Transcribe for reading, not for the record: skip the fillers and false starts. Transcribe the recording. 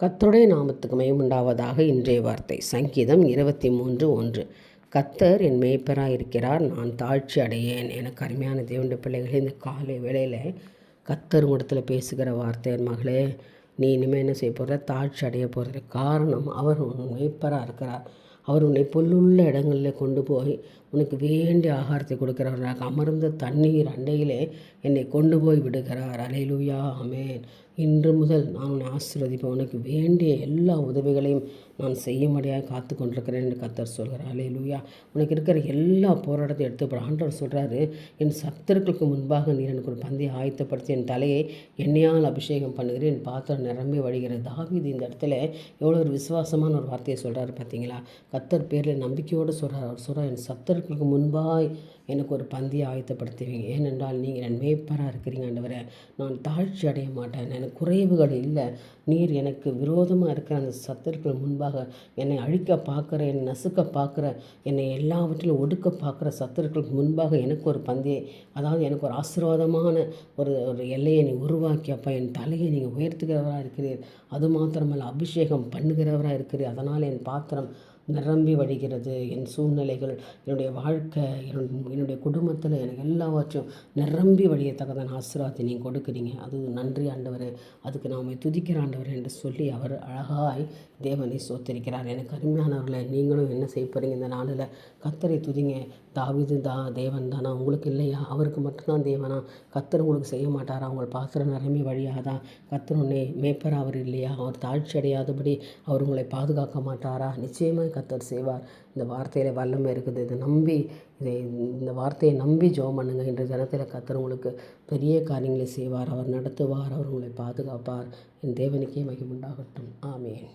கர்த்தருடைய நாமத்துக்கு மகிமையுண்டாவதாக. இன்றைய வார்த்தை சங்கீதம் 23:1. கர்த்தர் என் மேய்ப்பராக இருக்கிறார், நான் தாழ்ச்சி அடையேன். எனக்கு அருமையான தேவனுடைய பிள்ளைகளே, இந்த காலை வேளையில் கர்த்தர் இடத்துல பேசுகிற வார்த்தை, என் மகளே, நீ இனிமேல் என்ன செய்ய போகிற? தாழ்ச்சி அடைய போகிற. காரணம், அவர் உன் மேய்ப்பராக இருக்கிறார். அவர் உன்னை புல்லுள்ள இடங்களில் கொண்டு போய் உனக்கு வேண்டிய ஆகாரத்தை கொடுக்கிறவராக, அமர்ந்த தண்ணீர் அண்டையிலே என்னை கொண்டு போய் விடுகிறார். அல்லேலூயா, ஆமென். இன்று முதல் நான் உன்னை ஆசீர்வதிப்பேன், உனக்கு வேண்டிய எல்லா உதவிகளையும் நான் செய்யும்படியாக காத்து கொண்டிருக்கிறேன் என்று கர்த்தர் சொல்கிறார். அல்லேலூயா. உனக்கு இருக்கிற எல்லா போராட்டத்தையும் எடுத்துப்பட ஆண்டவர் சொல்கிறாரு, என் சத்துருக்களுக்கு முன்பாக நீர் எனக்கு ஒரு பந்தியை ஆயத்தப்படுத்தி என் தலையை எண்ணெயால் அபிஷேகம் பண்ணுகிறேன், என் பாத்திரம் நிரம்பி வழிகிறது. தாவீது இந்த இடத்துல எவ்வளோ ஒரு விசுவாசமான ஒரு வார்த்தையை சொல்கிறாரு பார்த்தீங்களா? கர்த்தர் பேரில் நம்பிக்கையோடு சொல்கிறார். அவர் சொல்கிறார், என் சத்துருக்களுக்கு முன்பாய் எனக்கு ஒரு பந்தியை ஆயத்தப்படுத்துவீங்க. ஏனென்றால் நீங்கள் என் மேய்ப்பராக இருக்கிறீங்க ஆண்டவரே. நான் தாழ்ச்சி அடைய மாட்டேன், எனக்கு குறைவுகள் இல்லை. நீர் எனக்கு விரோதமாக இருக்கிற அந்த சத்துருக்கள் முன்பாக என்னை அழிக்க பார்க்குற, என்னை நசுக்க பார்க்குற, என்னை எல்லாவற்றிலும் ஒடுக்க பார்க்குற சத்துருக்களுக்கு முன்பாக எனக்கு ஒரு பந்தியை, அதாவது எனக்கு ஒரு ஆசீர்வாதமான ஒரு எல்லையை நீ உருவாக்கி, அப்போ என் தலையை நீங்கள் உயர்த்துகிறவராக இருக்கிறீர். அது மாத்திரமல்ல, அபிஷேகம் பண்ணுகிறவராக இருக்கிறீர். அதனால் என் பாத்திரம் நிரம்பி வழிகிறது. என் சூழ்நிலைகள், என்னுடைய வாழ்க்கை, என்னுடைய குடும்பத்தில் எனக்கு எல்லாவற்றும் நிரம்பி வழியத்தக்கதான ஆசீர்வாதத்தை நீங்கள் கொடுக்குறீங்க. அது நன்றி ஆண்டவரே, அதுக்கு நாம் துதிக்கிற ஆண்டவரே என்று சொல்லி அவர் அழகாய் தேவனை சோத்திருக்கிறார். எனக்கு அருமையானவர்களை, நீங்களும் என்ன செய்ய போகிறீங்க இந்த நாளில்? கர்த்தரை துதிங்க. தாவீது தேவன் தானா? உங்களுக்கு இல்லையா? அவருக்கு மட்டும்தான் தேவனா? கர்த்தர் உங்களுக்கு செய்ய மாட்டாரா? உங்கள் பாத்திரம் நிரம்பி வழியாதா? கர்த்தர் உன்னை மேய்ப்பர் அவர் இல்லையா? அவர் தாழ்ச்சி அடையாதபடி அவர் உங்களை பாதுகாக்க மாட்டாரா? நிச்சயமாக கர்த்தர் செய்வார். இந்த வார்த்தையில் வல்லமை இருக்குது. இந்த வார்த்தையை நம்பி ஜெபம் பண்ணுங்க. இன்றைய தினத்தில் கர்த்தர் உங்களுக்கு பெரிய காரியங்களை செய்வார். அவர் நடத்துவார், அவர் உங்களை பாதுகாப்பார். என் தேவனுக்கே மகிமை உண்டாகட்டும். ஆமென்.